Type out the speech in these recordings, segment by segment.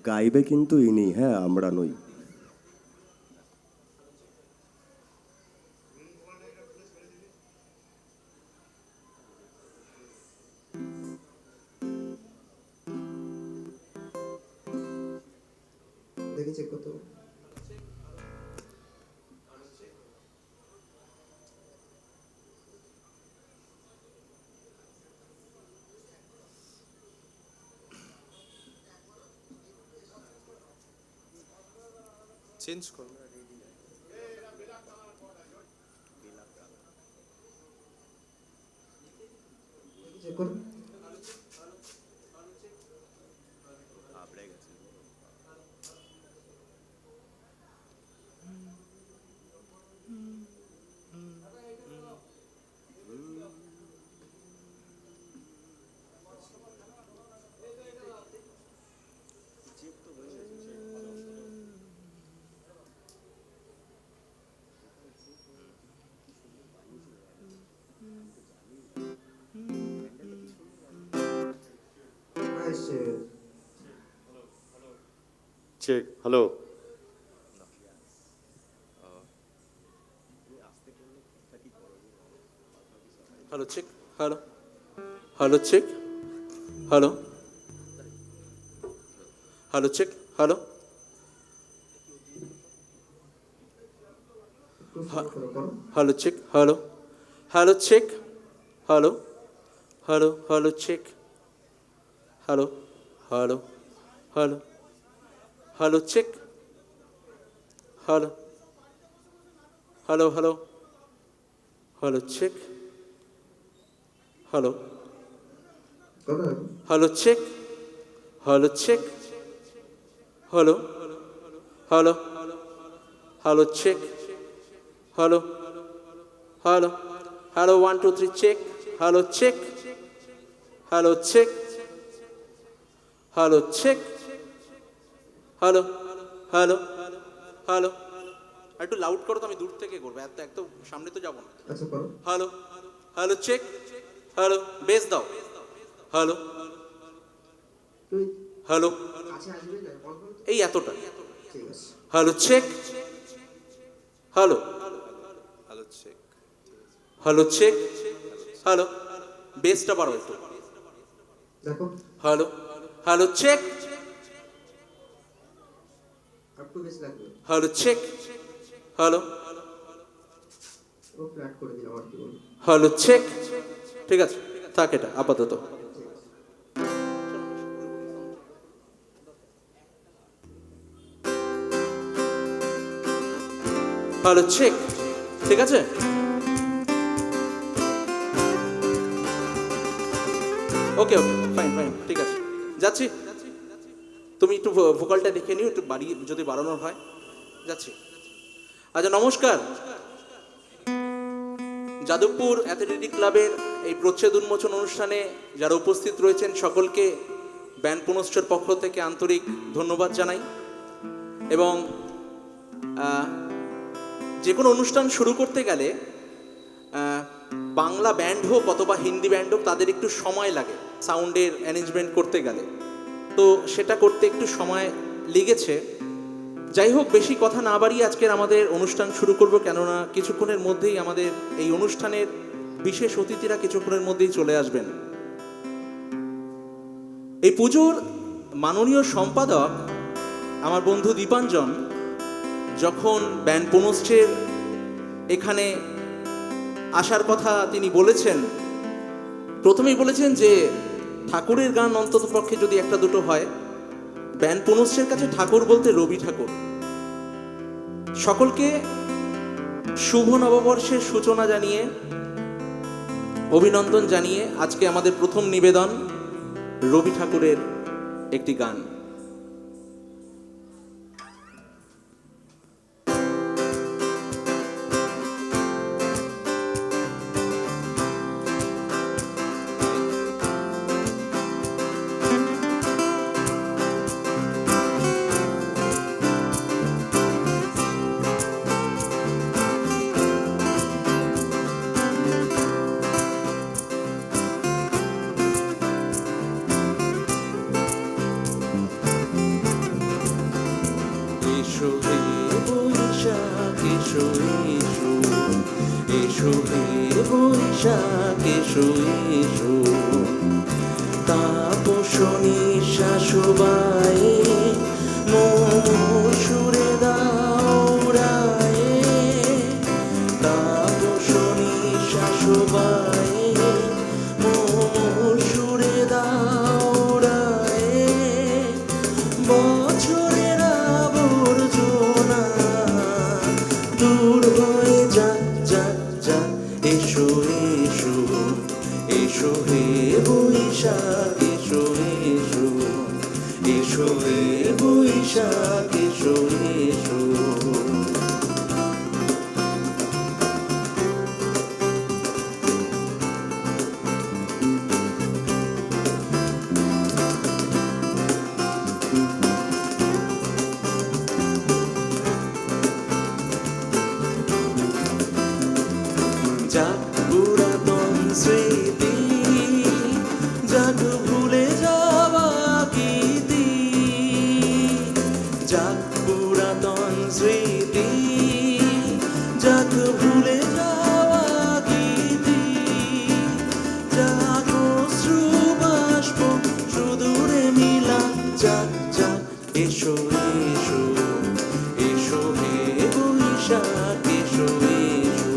গাইবে কিন্তু ইনি, হ্যাঁ, আমরা নই। দেখি চেক করতে হবে। চেঞ্জ করো। চেক করুন। এসছে। Check. Hello, hello check. Hello, hello check. Hello, hello check. Hello, একটু slow করো, করো। Hello check. Hello, hello check. Hello, hello, hello check. Hello, hello, hello, hello check. Hello, hello, hello, hello check. Hello, করো এখন। Hello check. Hello check. Hello, hello, hello check. Hello, hello, hello 1 2 3 check. Hello check. Hello check. Hello check. Hello, hello, hello. একটু loud করো তো, আমি দূর থেকে করবো, এত একদম সামনে তো যাবো না। আচ্ছা করো। Hello, hello check. Hello, bass দাও। হ্যালো, তুই হ্যালো, কাছে আসবে না, কল করো তো। এই এতটা। ঠিক আছে। Hello check. Hello, hello check. Hello check. Hello, বেসটা বাড়ো একটু। দেখো হ্যালো, হ্যালো চেক। একটু বেশি লাগবে। Hello check. হ্যালো, ও ফ্ল্যাট করে দিলাম, আর কি বলবো। Hello check. ঠিক আছে, থাক এটা আপাতত। Hello check. ঠিক আছে, ওকে ওকে, ফাইন ফাইন, ঠিক আছে, যাচ্ছি। তুমি একটু ভোকালটা দেখে নিও, একটু বাড়িয়ে যদি বাড়ানোর হয়। যাচ্ছি। আচ্ছা, নমস্কার। যাদবপুর অ্যাথলেটিক ক্লাবের এই প্রচ্ছদ উন্মোচন অনুষ্ঠানে যারা উপস্থিত রয়েছেন সকলকে ব্যান্ড পুনশ্চর পক্ষ থেকে আন্তরিক ধন্যবাদ জানাই। এবং যে কোনো অনুষ্ঠান শুরু করতে গেলে বাংলা ব্যান্ড হোক অথবা হিন্দি ব্যান্ড হোক, তাদের একটু সময় লাগে সাউন্ডের অ্যারেঞ্জমেন্ট করতে গেলে। তো সেটা করতে একটু সময় লেগেছে। যাই হোক, বেশি কথা না বাড়িয়ে আজকের আমাদের অনুষ্ঠান শুরু করব, কেননা কিছুক্ষণের মধ্যেই আমাদের এই অনুষ্ঠানের বিশেষ অতিথিরা কিছুক্ষণের মধ্যেই চলে আসবেন। এই পুজোর মাননীয় সম্পাদক আমার বন্ধু দীপাঞ্জন যখন ব্যান্ড পুনশ্চের এখানে আসার কথা তিনি বলেছেন, প্রথমেই বলেছেন যে ঠাকুরের গান অন্তত পক্ষে যদি একটা দুটো হয়। ব্যান্ড পুনশ্চের কাছে ঠাকুর বলতে রবি ঠাকুর। সকলকে শুভ নববর্ষের সূচনা জানিয়ে, অভিনন্দন জানিয়ে আজকে আমাদের প্রথম নিবেদন রবি ঠাকুরের একটি গান। এসো হে বৈশাখ এসো এসো, এসো হে বৈশাখ এসো এসো। তাপসনী শাশুবায়ে মোর সুরে দাও উড়ায়ে, তাপসনী শাশুবায়ে মোর সুরে দাও উড়ায়ে। বছরের আবর্জনা দূর হয়ে যাক যাক যাক, এসো এসো, এসো হে বৈশাখ এসো এসো, এসো হে বৈশাখ এসো এসো। যাক পুরাতন স্মৃতি, যাক ভুলে যাওয়া গীতি, যাক পুরাতন স্মৃতি, যাক ভুলে যাওয়া গীতি, যাক অশ্রু বাষ্প সুদূরে মিলা, যাক যাক এসো এসো, এসো হে বৈশাখ এসো এসো,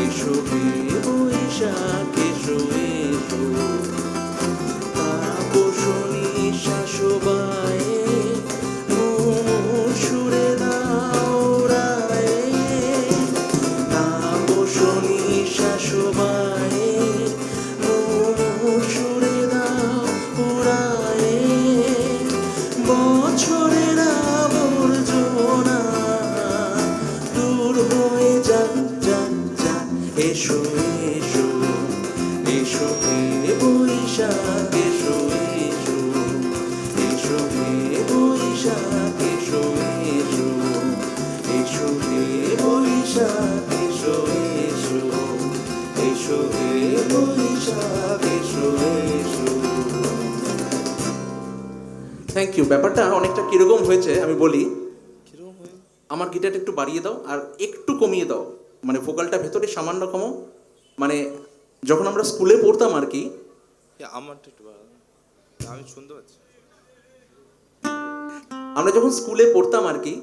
এসো হে বৈশাখ এসো এসো। তাপসনী শাশুবায়ে মোর সুরে দাও উড়ায়ে, তাপসনী শাশুবায়ে মোর সুরে দাও উড়ায়ে। বছরের আবর্জনা দূর হয়ে যাক যাক যাক, এসো এসো, এসো হে বৈশাখ এসো এসো, এসো হে বৈশাখ এসো এসো, এসো হে বৈশাখ এসো এসো, এসো হে বৈশাখ এসো এসো। Thank you. ব্যাপারটা অনেকটা কিরকম হয়েছে আমি বলি। কিরকম হয়? আমার গিটারটা একটু বাড়িয়ে দাও আর একটু কমিয়ে দাও, মানে ভোকালটা ভেতরে সামান্য কমো। মানে যখন আমরা স্কুলে পড়তাম আর কি, আমারটা একটু বাড়াও। আমি শুনতে পাচ্ছি। আমরা যখন স্কুলে পড়তাম আর কি,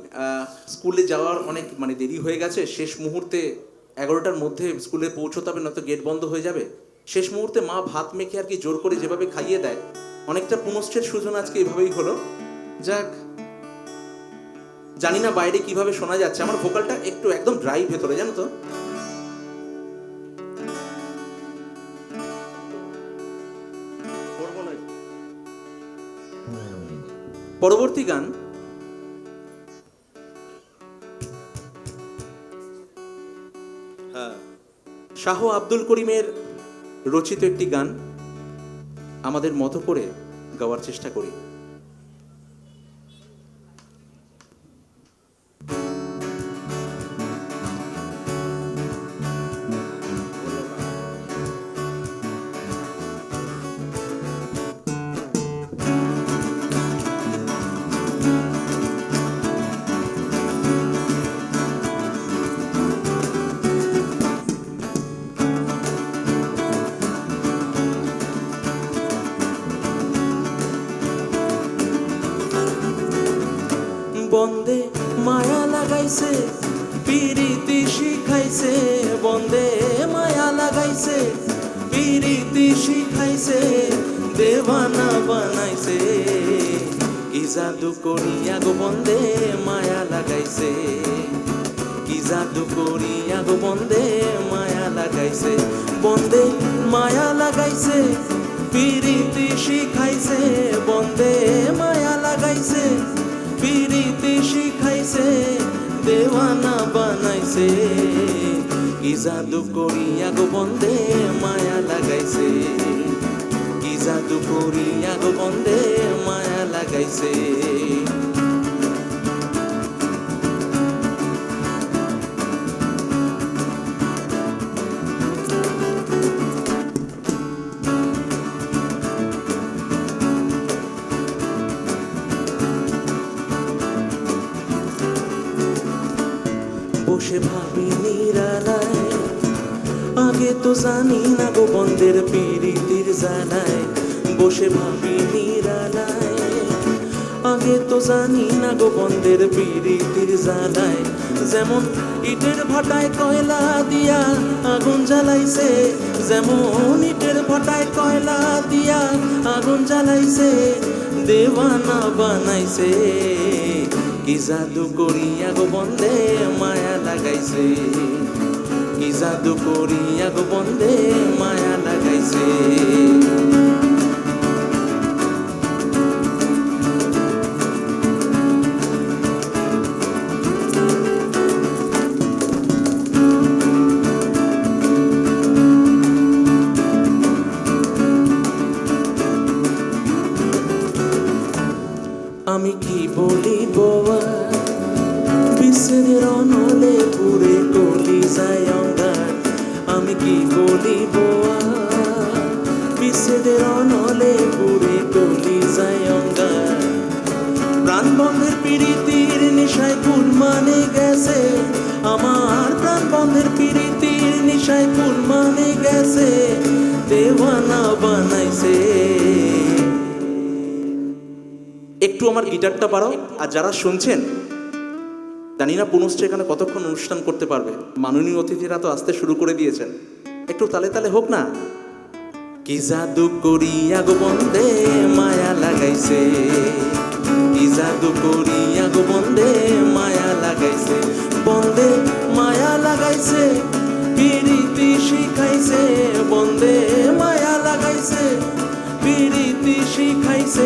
স্কুলে যাওয়ার অনেক মানে দেরি হয়ে গেছে, শেষ মুহূর্তে 11টার মধ্যে স্কুলে পৌঁছতে হবে, নয়তো গেট বন্ধ হয়ে যাবে। শেষ মুহূর্তে মা ভাত মেখে আর কি জোর করে যেভাবে খাইয়ে দেয়, অনেকটা পুনশ্চের সূচনা আজকে এভাবেই হলো। যাক, জানি না বাইরে কিভাবে শোনা যাচ্ছে, আমার ভোকালটা একটু একদম ড্রাই ভেতরে, জানো তো। পরবর্তী গান হ্যাঁ, শাহ আব্দুল করিমের রচিত একটি গান, আমাদের মতো করে গাওয়ার চেষ্টা করি। বন্দে মায়া লাগাইছে পিরিতি শিখাইছে, বন্দে মায়া লাগাইছে পিরিতি শিখাইছে, দেওয়ানা বানাইছে। কি জাদু করিয়া গো বন্দে মায়া লাগাইছে, কি জাদু করিয়া গো বন্দে মায়া লাগাইছে। বন্দে মায়া লাগাইছে পিরিতি শিখাইছে, বন্দে মায়া লাগাইছে পিরিতি শিখাইছে, দেওয়ানা বানাইছে। কি জাদু করিয়া গো বন্দে মায়া লাগাইছে, কি জাদু করিয়া গো বন্দে মায়া লাগাইছে। বসে ভাবি নিরালায়, আগে তো জানি না গো বন্ধের পিরিতির জ্বালায়। বসে ভাবি নিরালায়, আগে তো জানি না গো বন্ধের পিরিতির জ্বালায়। যেমন ইটের ভাটায় কয়লা দিয়া আগুন জ্বালাইছে, যেমন ইটের ভাটায় কয়লা দিয়া আগুন জ্বালাইছে, দেওয়ানা বানাইছে। কি জাদু করিয়া গো বন্ধে মায়া লাগাইছে, কি জাদু করিয়া গো বন্ধে মায়া লাগাইছে। আমি কি বলিব বিশ্বের অনলে পুরে কলি যায় অঙ্গার। আমি কি বলিব বিশ্বের অনলে পুরে কলি যায় অঙ্গার। প্রাণ বন্ধের পিরিতির নিশায় ফুল মানে গেছে, আমার প্রাণ বন্ধের পিরিতির নিশায় ফুল মানে গেছে, দেওয়ানা বানাইছে। একটু আমার গিটারটা বাড়াও। আর যারা শুনছেন, জানি না পুনশ্চ এখানে কতক্ষণ অনুষ্ঠান করতে পারবে, মাননীয় অতিথিরা তো আসতে শুরু করে দিয়েছেন, একটু তালে তালে হোক না। কি জাদু করিয়া গো বন্ধে মায়া লাগাইছে, কি জাদু করিয়া গো বন্ধে মায়া লাগাইছে। বন্ধে মায়া লাগাইছে, পিরিতি শিখাইছে, বন্ধে মায়া লাগাইছে, পিরিতি শিখাইছে।